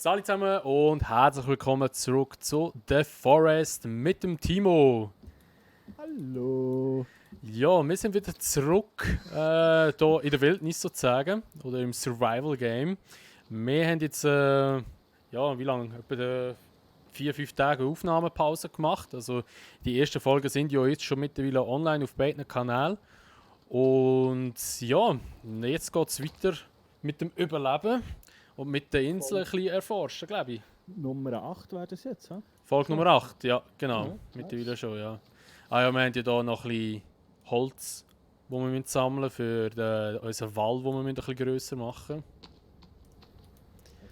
Salut zusammen und herzlich willkommen zurück zu The Forest mit dem Timo. Hallo. Ja, wir sind wieder zurück hier in der Wildnis sozusagen oder im Survival Game. Wir haben jetzt, wie lange? Etwa 4-5 Tage Aufnahmepause gemacht. Also die ersten Folgen sind ja jetzt schon mittlerweile online auf beiden Kanälen. Und ja, jetzt geht es weiter mit dem Überleben und mit der Insel ein bisschen erforschen, glaube ich. Nummer 8 wäre das jetzt, hä? Folge Nummer 8, ja, genau. Ja, Mittlerweile schon, ja. Ah ja, wir haben ja hier noch ein bisschen Holz, das wir sammeln für unseren Wall, den wir ein bisschen grösser machen.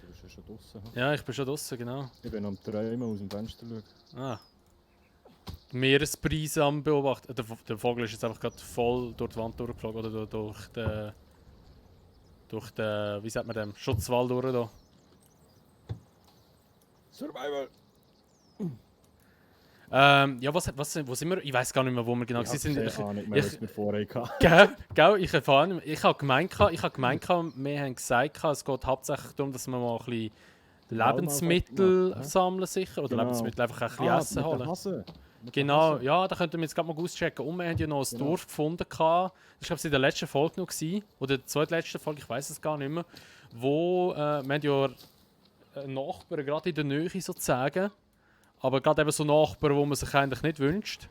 Du bist ja schon draußen. Ja, ich bin schon draußen, genau. Ich bin am Träumen aus dem Fenster schauen. Ah. Die Meerespreise am beobachten. Der Vogel ist jetzt einfach gerade voll durch die Wand durchgeflogen oder durch den, wie sagt man dem, Schutzwall durch da. Survival! Ja, wo sind wir? Ich weiß gar nicht mehr, wo wir genau sind. Ich habe nicht mehr, was wir vorher hatten. Gell, ich erfahre nicht mehr. Ich habe gemeint, wir haben gesagt, es geht hauptsächlich darum, dass wir mal ein bisschen Lebensmittel sammeln sicher. Oder Genau. Lebensmittel einfach ein bisschen Essen holen. Hase. Genau, ja, da könnten wir jetzt gerade mal auschecken. Und wir haben ja noch ein Dorf gefunden. Das war, glaube ich, in der letzten Folge noch. Oder der zweitletzten Folge, ich weiß es gar nicht mehr. Wo, wir haben ja Nachbarn gerade in der Nähe sozusagen. Aber gerade eben so Nachbarn, wo man sich eigentlich nicht wünscht.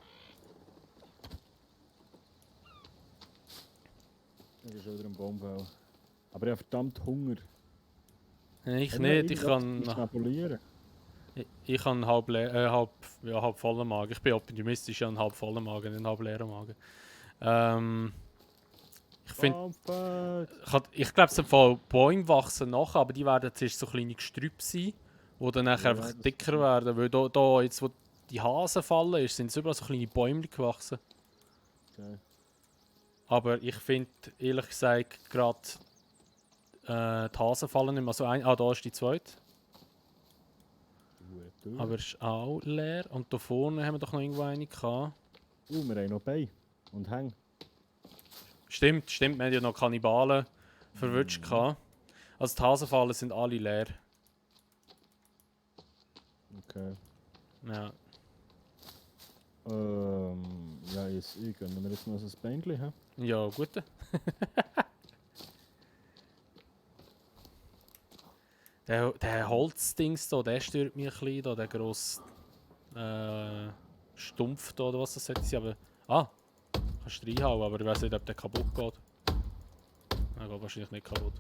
Ich bin schon wieder am Baumfällen. Aber ich habe verdammt Hunger. Ich nicht, ich kann... schnabulieren. Ich habe halb vollen Magen. Ich bin optimistisch, ich habe einen halb vollen Magen, einen halb leeren Magen. Ich finde... Ich glaube, es sind voll Bäume wachsen nachher, aber die werden zuerst so kleine Gestrüpp sein, die dann nachher einfach dicker werden. Weil da jetzt, wo die Hasen fallen, sind es überall so kleine Bäume gewachsen. Okay. Aber ich finde, ehrlich gesagt, gerade die Hasen fallen nicht mehr so ein. Ah, da ist die zweite. Aber es ist auch leer. Und da vorne haben wir doch noch irgendwo eine gehabt. Wir haben noch Beine und Hänge. Stimmt, wir haben ja noch Kannibalen verwünscht gehabt. Also die Hasenfallen sind alle leer. Okay. Ja. Ja, ich gönne mir jetzt noch so ein Bändchen, hä? Ja, gut. Der Holzdings da, der stört mich ein bisschen, da, der grosse Stumpf da, oder was das sollte sein. Aber, kannst du reinhauen, aber ich weiß nicht, ob der kaputt geht. Er geht wahrscheinlich nicht kaputt.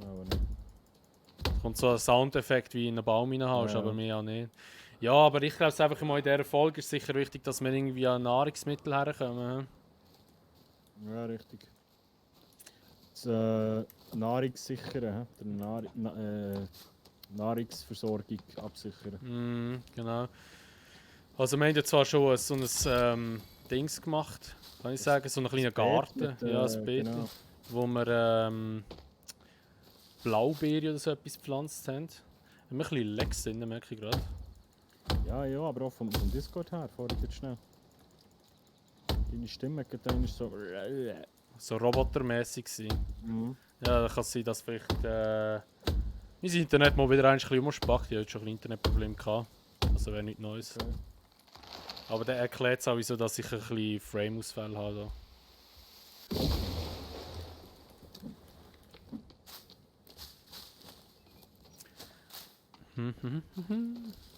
Ja, aber nicht. Kommt so ein Soundeffekt wie in einen Baum reinhaust, Ja. aber mir auch nicht. Ja, aber ich glaube, einfach mal in dieser Folge ist sicher wichtig, dass wir irgendwie an Nahrungsmittel herkommen. Ja, richtig. Das Nahrungssichern, Nahrungsversorgung absichern. Genau. Also wir haben ja zwar schon so ein Dings gemacht, kann ich sagen, so einen kleinen Garten, ein Beet, genau. wo wir Blaubeere oder so etwas gepflanzt haben. Ein bisschen Lecks drin, merke ich gerade. Ja, aber auch vom Discord her, vorher jetzt schnell. Deine Stimme geht dann so... So robotermäßig sein. Mhm. Ja, da kann es sein, dass vielleicht mein Internet mal wieder ein bisschen umspackt. Ich hatte schon ein Internetproblem gehabt. Also wäre nichts Neues. Okay. Aber der erklärt sowieso, dass ich ein bisschen Frame-Ausfälle habe.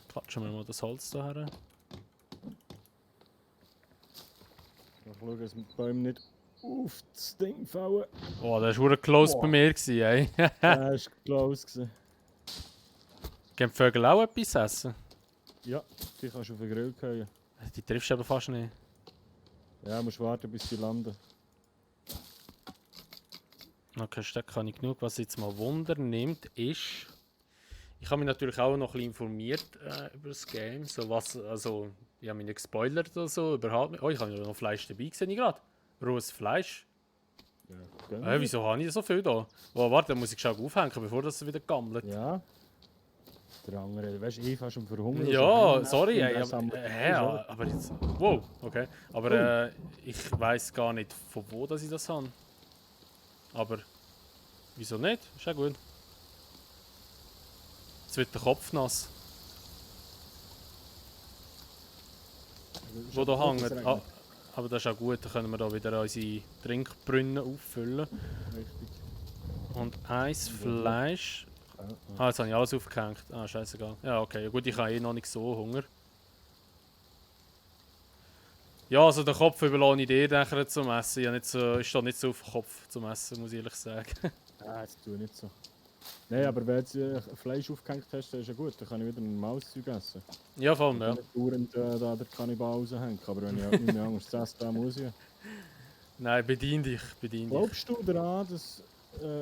Klatschen wir mal das Holz da her. Ich schaue, dass wir die Bäume nicht auf das Ding fallen. Oh, das war close bei mir, ey. Das war close gewesen. Gehen die Vögel auch etwas essen? Ja, die kannst du auf den Grill gehen. Die triffst du aber fast nicht. Ja, musst warten, bis sie landen. Okay, Steck kann ich genug. Was jetzt mal Wunder nimmt, ist... Ich habe mich natürlich auch noch ein bisschen informiert über das Game. So was, also, ich habe mich nicht gespoilert oder so. Überhaupt nicht. Oh, ich habe ja noch Fleisch dabei gesehen gerade. Rohes Fleisch. Ja, Wieso habe ich so viel da? Oh, warte, dann muss ich schon aufhängen, bevor das wieder gammelt. Ja. Der andere, weißt du, ich fast schon verhungert. Ja, sorry, ey, aber jetzt... Wow, okay. Aber ich weiß gar nicht, von wo dass ich das habe. Aber wieso nicht? Ist ja gut. Jetzt wird der Kopf nass. Wo da hängt. Ah, aber das ist auch gut, dann können wir da wieder unsere Trinkbrunnen auffüllen. Richtig. Und Eis, Fleisch. Ja. Ah, jetzt habe ich alles aufgehängt. Ah, scheißegal. Ja, okay. Ja, gut, ich habe eh noch nicht so Hunger. Ja, also den Kopf überlasse ich dir nachher zum Essen. Ich stehe nicht so auf den Kopf zum Essen, muss ich ehrlich sagen. Das tue ich nicht so. Nein, aber wenn du jetzt Fleisch aufgehängt hast, dann ist ja gut. Dann kann ich wieder ein normales Zeug essen. Ja, vor allem, Ja. ja. Nicht dauernd da der Kannibal raushängen. Aber wenn ich halt nicht mehr anderes zu essen habe, muss ich. Nein, bedien dich, bedien dich. Glaubst du daran, dass,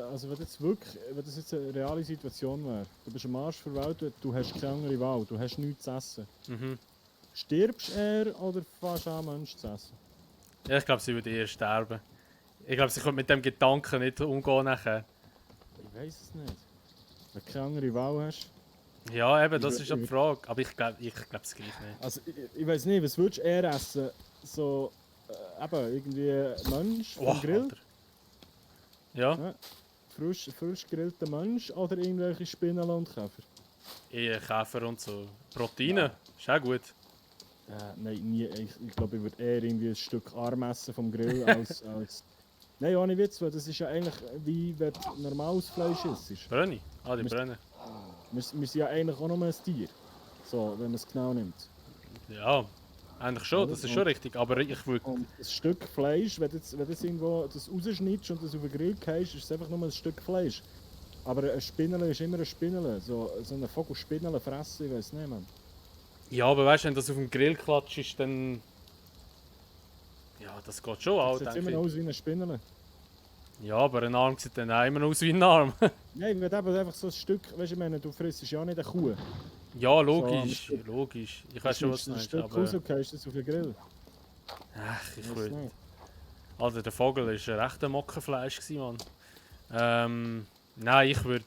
also wenn das jetzt eine reale Situation wäre, du bist am Arsch verwaltet, du hast keine andere Wahl, du hast nichts zu essen. Mhm. Stirbst du eher oder fährst du an, Menschen zu essen? Ja, ich glaube, sie würde eher sterben. Ich glaube, sie könnte mit dem Gedanken nicht umgehen nachher. Ich weiß es nicht. Wenn du keine andere Wahl hast. Ja, eben, das ist ja die Frage. Aber ich glaube es gleich nicht. Also ich weiß nicht, was würdest du eher essen? So, eben irgendwie Mensch vom Grill? Alter. Ja, Ja. Frisch gegrillter Mensch oder irgendwelche Spinnen und Käfer? eher Käfer und so. Proteine, ist auch gut. Nein, nie. Ich glaube, ich würde eher irgendwie ein Stück Arm essen vom Grill als... Nein, ohne Witz, weil das ist ja eigentlich wie wenn du normales Fleisch isst. Brenne? Ah, die Wir- brennen. Wir sind ja eigentlich auch nur ein Tier. So, wenn man es genau nimmt. Ja, eigentlich schon, das ist schon richtig. Aber ich würde... Und ein Stück Fleisch, wenn du jetzt irgendwo das rausschneidest und das auf den Grill gehst, ist es einfach nur ein Stück Fleisch. Aber ein Spinnele ist immer ein Spinnele. So eine Vogelspinnele fressen, ich weiß nicht, man. Ja, aber weißt du, wenn das auf dem Grill klatscht, ist dann... Ja, das geht schon auch, Sieht denke immer ich. noch aus wie ein Spinnele. Ja, aber ein Arm sieht dann auch immer aus wie ein Arm. Nein, wenn du eben einfach so ein Stück, weißt du, ich meine, du frisst ja auch nicht eine Kuh. Ja, logisch, So, logisch. Ich weiß schon, was du ein meinst, Stück aber... rausgehst, das auf den Grill. Ach, ich Weiß würde... nicht. Alter, der Vogel war ein rechter Mockenfleisch, Mann. Nein, ich würde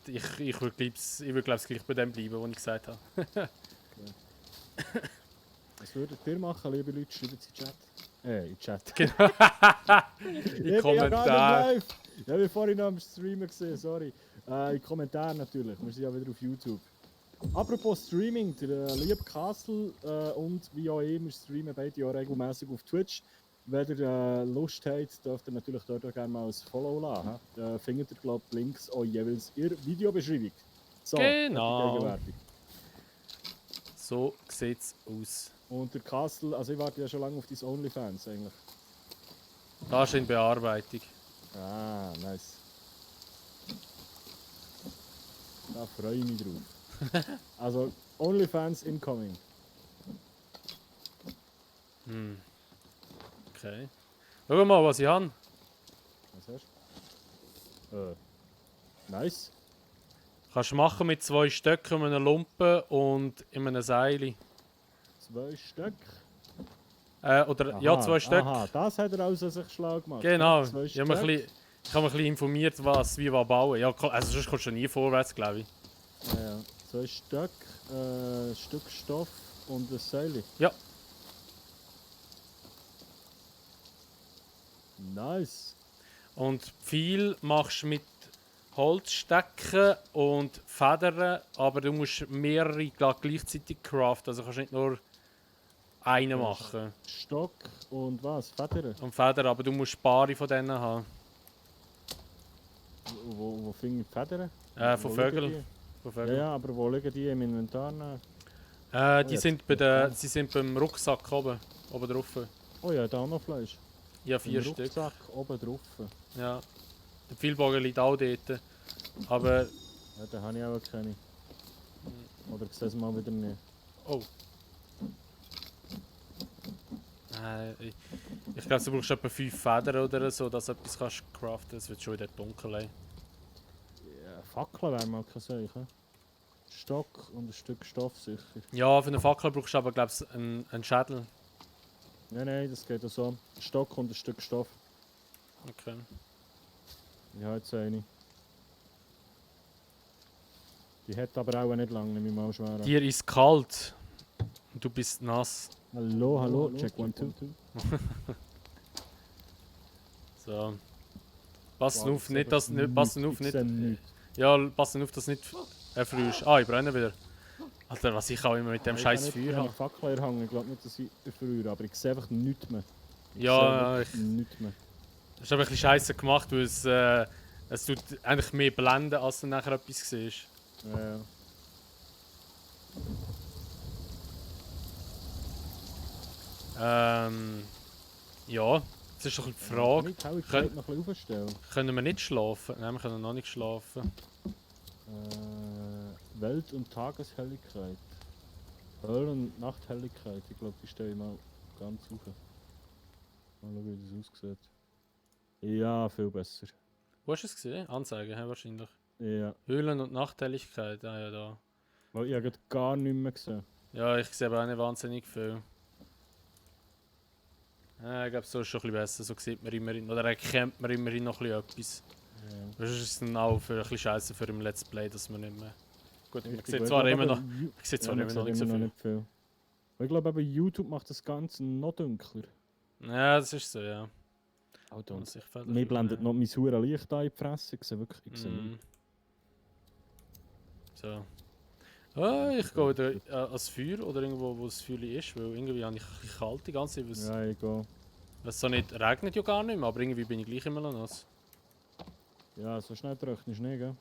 glaub's gleich bei dem bleiben, was ich gesagt habe. Was würdet ihr machen, liebe Leute? Schreibt es in den Chat. In den Chat. In Kommentaren. Ja, wir vorhin noch am Streamen gesehen, sorry. In Kommentaren natürlich, wir sind ja wieder auf YouTube. Apropos Streaming, der liebe Castle und wie auch immer streamen beide ja regelmäßig auf Twitch. Wenn ihr Lust habt, dürft ihr natürlich dort auch gerne mal ein Follow lassen. Findet ihr, glaube ich, Links auch jeweils in der Videobeschreibung. So, Genau. die Gegenwerbung. So sieht's aus. Und der Castle, also ich warte ja schon lange auf dein OnlyFans eigentlich. Das ist in Bearbeitung. Ah, nice. Da freue ich mich drauf. Also, OnlyFans incoming. Hm. Okay. Schau mal, was ich habe. Was hast du? Nice. Kannst du machen mit 2 Stöcken, einem Lumpen und in einem Seil. 2 Stück. Oder ja, 2 Stück. Aha, das hat er also sich schlau gemacht. Genau. Ja, 2 Ich habe mich ein bisschen informiert, wie wir bauen. Ja, also sonst kommst du nie vorwärts, glaube ich. Ja, 2 Stück, ein Stück Stoff und ein Seil. Ja. Nice. Und viel machst du mit Holzstecken und Federn, aber du musst mehrere gleichzeitig craften. Also kannst nicht nur einen machen. Stock und was? Federn? Und Federn, aber du musst Paare von denen haben. Wo finde ich die Federn? Von Wo liegen Vögeln. die? Von Ja, Vögeln. ja, aber wo liegen die im Inventar? Nach? Die jetzt. sind sie sind beim Rucksack oben drauf. Oh ja, da auch noch Fleisch. Ja, 4 Im Stück. Rucksack oben drauf. Ja. Der Pfeilbogen liegt auch dort. Aber... Ja, den habe ich auch keine. Oder sehe es mal wieder nicht. Oh. Ich glaube, du brauchst etwa 5 Federn oder so, dass du etwas kannst craften. Es wird schon wieder dunkel. Ey. Ja, Fackel wäre mal kein Seuche. Stock und ein Stück Stoff sicher. Ja, für eine Fackel brauchst du aber, glaube ich, einen Schädel. Nein, das geht auch so. Stock und ein Stück Stoff. Okay. Ich habe jetzt eine. Die hat aber auch nicht lange, nehme ich mal schwer an. Dir ist kalt. Und du bist nass. Hallo, check 1, 2. So. Passen Wow, auf, nicht, dass nicht. Passen auf, nicht. Nicht. Ja, passen auf, dass nicht Erfrierst. Ah, ich brenne wieder. Alter, was ich auch immer mit dem scheiß Feuer Ich habe habe. eine Fackel erhangen, ich glaube nicht, dass ich erfriere, aber ich sehe einfach nichts mehr. Ja, Ich sehe nichts mehr. das ist aber ein bisschen scheiße gemacht, weil es tut eigentlich mehr blenden, als du nachher etwas siehst. Ja. Ja, das ist doch die Kann Frage. ich die Helligkeit noch ein bisschen aufstellen? Können wir nicht schlafen? Nein, wir können noch nicht schlafen. Welt- und Tageshelligkeit. Höll- und Nachthelligkeit. Ich glaube, die stelle ich mal ganz hoch. Mal schauen, wie das aussieht. Ja, viel besser. Wo hast du es gesehen? Anzeigen, hä, wahrscheinlich. Ja. Höhlen- und Nachthelligkeit, ah ja, da. Weil ich habe gerade gar nichts mehr gesehen. Ja, ich sehe aber auch nicht wahnsinnig viel. Ich glaube, so ist schon ein bisschen besser. So sieht man immerhin, oder erkennt man immerhin noch ein bisschen etwas. Ja. Das ist es dann auch für ein bisschen scheiße für im Let's Play, dass man nicht mehr. Gut, man Richtig, sieht weil zwar ich immer glaube, noch, Ju- man sieht ja, zwar man immer noch sieht nicht so immer viel. noch nicht viel. Aber ich glaube, aber YouTube macht das Ganze noch dunkler. Ja, das ist so, ja. Alter, Muss ich Fälle mir blendet finden. noch mein hure Licht an in die Fresse. Ich sehe wirklich Mm. nichts. So. Ah, ich gehe wieder ans Feuer oder irgendwo, wo das Feuer ist, weil irgendwie habe ich ein bisschen kalt die ganze Zeit. Ja, ich gehe. Es so nicht regnet ja gar nicht mehr, aber irgendwie bin ich gleich immer noch nass. Ja, so schnell trocknest du nicht, gell?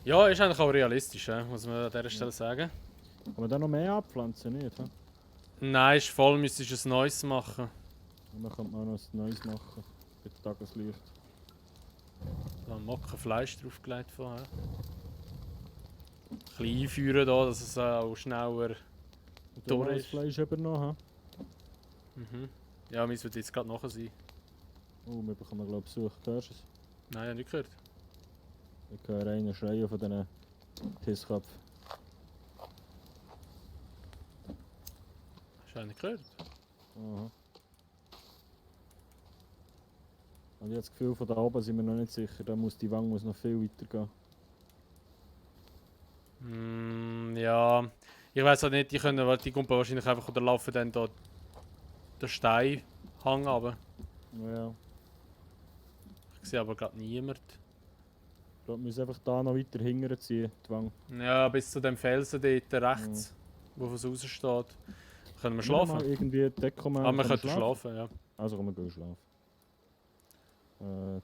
Ja, ist eigentlich auch realistisch, muss man an dieser Stelle sagen. Kann man da noch mehr abpflanzen, nicht? He? Nein, ist voll, müsstest du ein neues machen. Und dann könnte man auch noch ein neues machen. Mit Tageslicht. Da haben wir Fleisch draufgelegt vorher. Ein bisschen einführen da, dass es auch schneller. Und dann noch das ist. Fleisch eben noch, he? Mhm. Ja, müssen wir jetzt gerade nachher sein. Oh, wir bekommen glaube ich Besuch. Hörst du es? Nein, ich habe nicht gehört. Ich höre einen schreien von diesen Pissköpfen. Hast du auch nicht gehört? Aha. Und ich habe das Gefühl, von da oben sind wir noch nicht sicher. Da muss die Wange noch viel weiter gehen. Ja. Ich weiß auch nicht, die kommen wahrscheinlich einfach oder laufen dann da den Steinhang runter. Ja. Ich sehe aber gerade niemand. Ich glaube, wir müssen einfach da noch weiter hinterher ziehen, die Wange. Ja, bis zu dem Felsen dort rechts, wo es raus steht. Können wir schlafen? Mal irgendwie die Deko machen. Ah, wir Können könnten schlafen, ja. Also komm, wir gehen schlafen.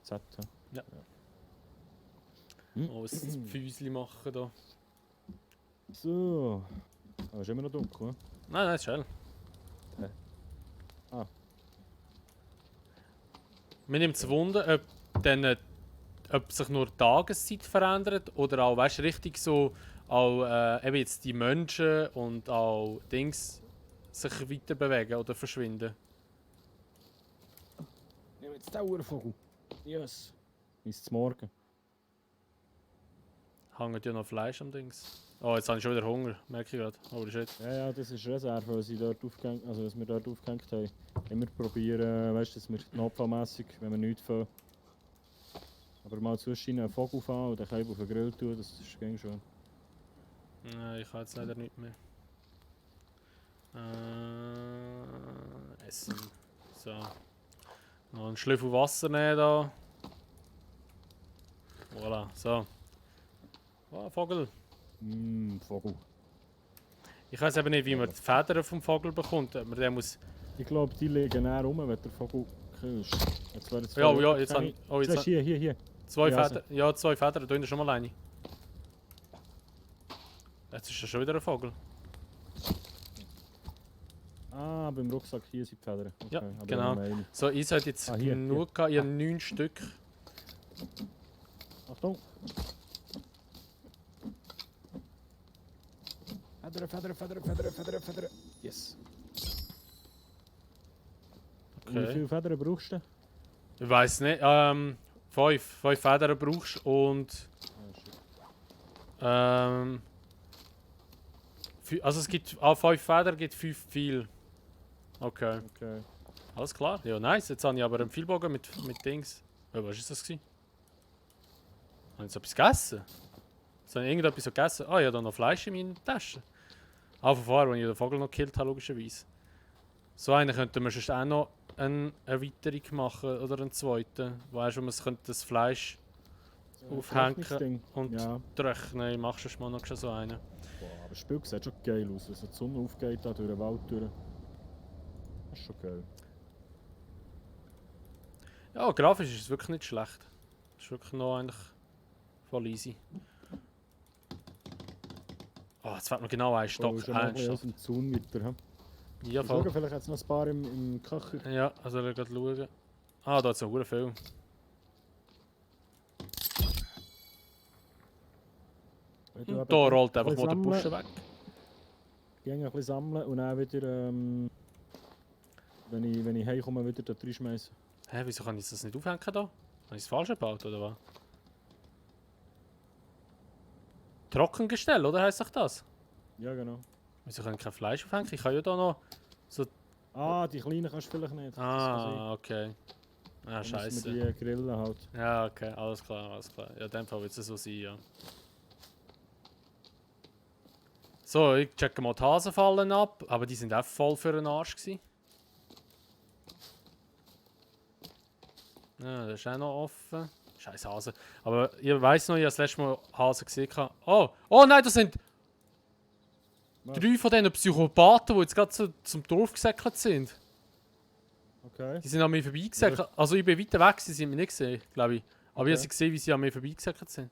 Z. Oh, ein Füßli machen da. So. Aber ist immer noch dunkel, ne? Nein, ist hell. Ah. Mir nimmt es Wunder, ob sich nur die Tageszeit verändert oder auch, weißt du, richtig so, auch eben jetzt die Menschen und auch Dings sich weiter bewegen oder verschwinden. Ja, jetzt der Uhrvogel. Yes. Bis zum Morgen. Hängt ja noch Fleisch am Dings. Oh, jetzt habe ich schon wieder Hunger, merke ich gerade. Oh, shit. Ja, das ist Reserve, was, was wir dort aufgehängt haben. Immer probieren, weißt du, dass wir notfallmässig, wenn wir nichts fangen. Aber mal zwischen einen Vogel fahren und den Kalb auf den Grill tun, das ist gäng schon. Nein, ich habe jetzt leider nicht mehr. Essen. So. Noch einen Schlüssel Wasser nehmen da. Voilà, so. Oh, Vogel. Vogel. Ich weiß eben nicht, wie man die Federn vom Vogel bekommt. Ob man den muss... Ich glaube, die liegen näher rum, wenn der Vogel killst. Jetzt wäre jetzt Ja, jetzt habe ich... Oh, jetzt jetzt hier. zwei Ja, Federn. Ja, zwei Federn. Da hinten schon mal eine. Jetzt ist ja schon wieder ein Vogel. Ah, beim Rucksack hier sind die Federn. Okay, Ja, aber genau. nur eine. So, ich sollte jetzt Hier. genug gehabt. Ich habe 9 Stück. Achtung! Federn. Yes. Und wie Okay. viele Federn brauchst du? Ich weiß nicht. 5 Federn brauchst du und... Also es gibt... 5 Federn gibt 5 viel. Okay. Okay. Alles klar. Ja, nice. Jetzt habe ich aber einen Vielbogen mit Dings. Was war das? Habe ich jetzt etwas gegessen? Jetzt habe ich irgendetwas gegessen. Ah, ich habe da noch Fleisch in meiner Tasche. Von vorher, als ich den Vogel noch gekillt habe, logischerweise. So einen könnten wir sonst auch noch eine Erweiterung machen oder einen zweiten. Weißt du, wo man das Fleisch... aufhängen Rechnungsding. und Ja. rechnen. Machst du mal noch so einen. Boah, aber das Spiel sieht schon geil aus, wenn so die Sonne aufgeht da durch den Wald durch. Das ist schon geil. Ja, grafisch ist es wirklich nicht schlecht. Ist wirklich noch eigentlich voll easy. Oh, jetzt fällt mir genau ein Stock Schon mal ein ein. bisschen aus dem Zaun weiter. Hm? Ja, Schauen, voll. vielleicht hat es noch ein paar im Köcher. Ja, also gerade schauen. Ah, da hat es noch sehr viel. Wenn du Und eben da rollt ein einfach mal der bisschen Busch sammeln, weg. Gehen ein bisschen sammeln und dann wieder, wenn ich heimkomme, wieder da reinschmeißen. Hä, wieso kann ich das nicht aufhängen da? Habe ich es falsch gebaut oder was? Trockengestell, oder heisst sich das? Ja, genau. Wieso kann ich kein Fleisch aufhängen? Ich kann ja da noch so... Ah, die kleinen kannst du vielleicht nicht. Das kann sein. Ah, okay. Ah, Dann müssen scheiße. wir die grillen halt. Ja, okay, alles klar, alles klar. Ja, in dem Fall wird es so sein, ja. So, ich checke mal die Hasenfallen ab, aber die sind auch voll für den Arsch gewesen. Ja, das ist auch noch offen. Scheiß Hase. Aber ich weiss noch, ich habe das letzte Mal Hasen gesehen. Oh! Oh nein, das sind Was? 3 von diesen Psychopathen, die jetzt gerade zum Dorf gesäckelt sind. Okay. Die sind an mir vorbeigesäckelt. Also ich bin weiter weg, sie sind mich nicht gesehen, glaube ich. Aber ich habe sie gesehen, wie sie an mir vorbeigesäckelt sind.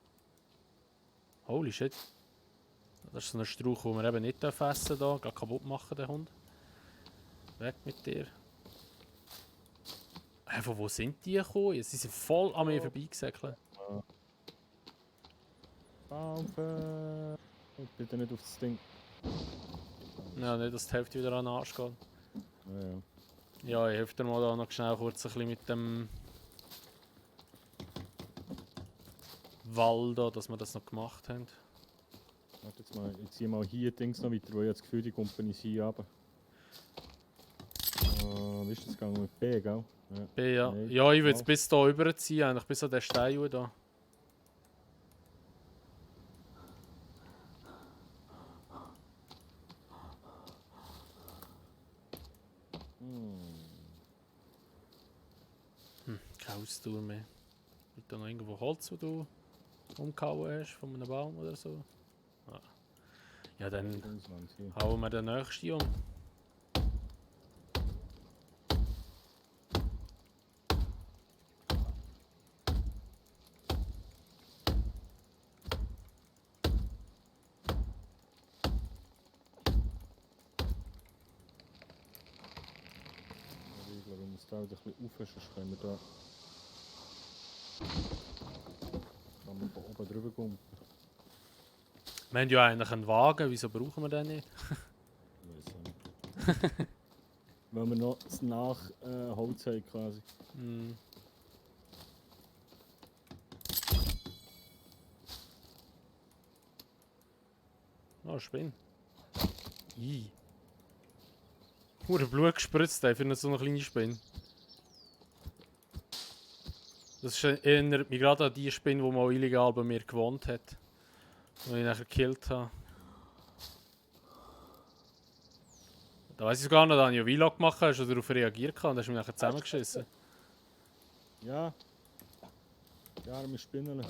Holy shit. Das ist so ein Strauch, den wir eben nicht essen dürfen. Da. Geht kaputt machen, der Hund. Weg mit dir. Von wo sind die gekommen? Sie sind voll an mir vorbeigesäckelt. Baumfell. Bitte nicht auf das Ding. Ja, nicht, dass die Hälfte wieder an den Arsch geht. Ja, ja. Ja, ich helfe dir mal da noch schnell kurz ein bisschen mit dem Wall da, dass wir das noch gemacht haben. Warte jetzt mal, ich ziehe mal hier Dings noch weiter, weil ich das Gefühl, die Company ist hier runter. Wie ist das gegangen mit B, gell? Ja. B, ja. Nein. Ja, ich würde es Was? bis hier rüberziehen, eigentlich bis an den Stein da. Keine Ausdauer mehr. Gibt da noch irgendwo Holz, das du umgehauen hast von einem Baum oder so? Ah. Ja, dann Ausland hier. hauen wir den nächsten um. Also ich glaube, ich muss da wieder ein bisschen rauf, sonst können wir da... Kann man von oben drüber kommen. Wir haben ja eigentlich einen Wagen, wieso brauchen wir den nicht? Ich weiß auch nicht. Weil wir noch das Nach-Holz haben quasi. Hm. Oh, Spinn. Ih. Blut gespritzt ey, für so eine kleine Spinne. Das erinnert mich gerade an die Spinne, die mal illegal bei mir gewohnt hat. Die ich nachher gekillt habe. Da weiss ich sogar noch, da habe ich einen Vlog gemacht, hast du darauf reagiert und hast mich nachher zusammengeschissen. Ja. Ja, wir spinnen.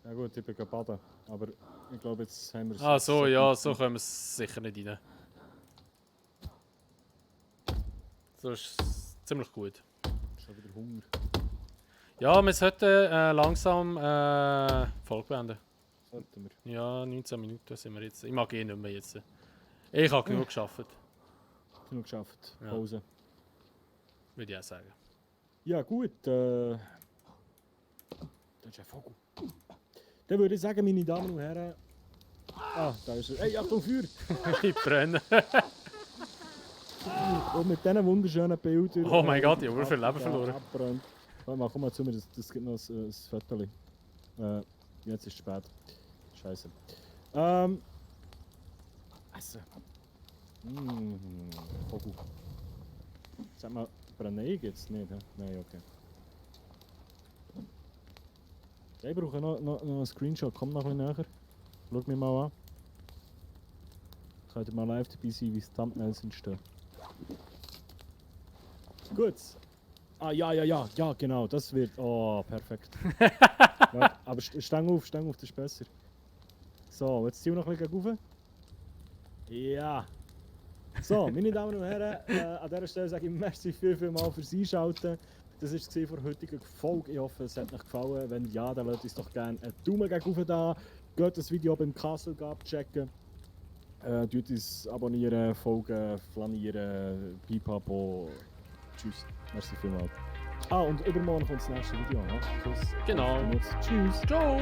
Ja gut, ich bin baden. Aber ich glaube, jetzt haben wir es. Ah so, ja, so können wir es sicher nicht rein. So ist es ziemlich gut. Schon wieder Hunger. Ja, wir sollten langsam Folge beenden. Sollten wir. Ja, 19 Minuten sind wir jetzt. Ich mag eh nicht mehr jetzt. Ich habe genug geschafft, Genug geschafft. Ja. Pause. würde ich auch sagen. Ja gut, das ist ein Vogel. Dann würde ich sagen, meine Damen und Herren... Ah, da ist er. Hey, Achtung, Feuer! Ich brenne. Und mit diesen wunderschönen Bildern... Oh mein Gott, ich habe viel Leben verloren. Abbrennt. Warte mal, komm mal zu mir, das gibt noch ein Foto. Jetzt ist es spät. Scheiße. Essen. Vogel. Sag mal, Brennei gibt es nicht, hä? Nein, okay. Ich brauche noch einen Screenshot, komm noch ein bisschen näher. Schau mich mal an. Könnt ihr mal live dabei sein, wie die Thumbnails entstehen. Gut. Ah, ja, genau, das wird... Oh, perfekt. Ja, aber Stang auf, das ist besser. So, jetzt ziehen wir noch ein bisschen rauf. Ja. So, meine Damen und Herren, an dieser Stelle sage ich merci vielmals fürs Einschalten. Das war es von der heutigen Folge. Ich hoffe, es hat euch gefallen. Wenn ja, dann lasst uns doch gerne einen Daumen gegen da. Geht das Video beim Castle Gap checken. Tut uns abonnieren, folgen, flanieren, pipapo. Tschüss. Merci vielmals. Ah, und übermorgen kommt das nächste Video. Ne? Tschüss. Genau. Tschüss. Ciao.